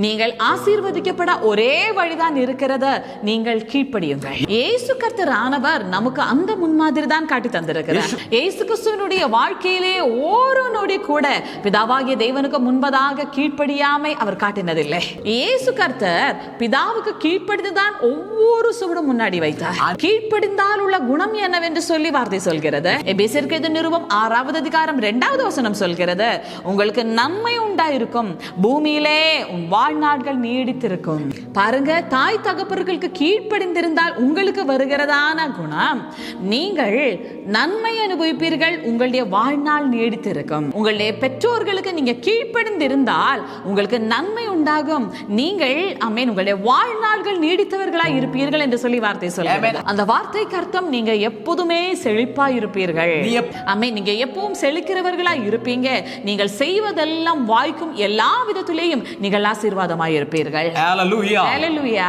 நீங்கள் ஆசீர்வதிக்கப்பட ஒரே வழிதான் இருக்கிறது, நீங்கள் கீழ்ப்படியுங்கள். இயேசு கர்த்தர் ஆனவர் நமக்கு அந்த முன்மாதிரி தான் காட்டி தந்திருக்கிறார். இயேசு கிறிஸ்துவினுடைய வாழ்க்கையிலே ஒரு நொடி கூட பிதாவாகிய தேவனுக்கு முன்பதாக கீழ்ப்படியாமை அவர் காட்டினதில்லை. இயேசு கர்த்தர் பிதாவுக்கு கீழ்ப்படிந்துதான் ஒவ்வொரு சுவடும் முன்னாடி வைத்தார். கீழ்ப்படிந்தால் உள்ள குணம் என்னவென்று சொல்லி வார்த்தை சொல்கிறது. எபேசியருக்கு எழுதின நிருபம் 6வது அதிகாரம் 2வது வசனம் சொல்கிறது, உங்களுக்கு நன்மை உண்டாயிருக்கும், பூமியிலே உன் வாழ்நாட்கள் நீடித்திருக்கும். பாருங்க, தாய் தகப்பர்களுக்கு கீழ்ப்படிந்திருந்தால் உங்களுக்கு வருகிறதான குணம், நீங்கள் நன்மை அனுபவிப்பீர்கள், உங்களுடைய வாழ்நாள் நீடித்திருக்கும். உங்களுடைய பெற்றோர்களுக்கு நீங்க கீழ்ப்படிந்திருந்தால் உங்களுக்கு நன்மை உண்டாகும், நீங்கள் ஆமென் உங்களுடைய வாழ்நாள்கள் நீடித்தவர்களாய் இருப்பீர்கள் என்று சொல்லி வார்த்தை சொல்லுங்க. அந்த வார்த்தைக்கு அர்த்தம் நீங்க எப்போதுமே செழிப்பாய் இருப்பீர்கள். ஆமென், நீங்க எப்பவும் செழிக்கிறவர்களாய் இருப்பீங்க. நீங்கள் செய்வதெல்லாம் வாய்க்கும், எல்லா விதத்திலேயும் நீங்கள் ஆசீர்வாதமாய் இருப்பீர்கள். ஹalleluya. ஹalleluya.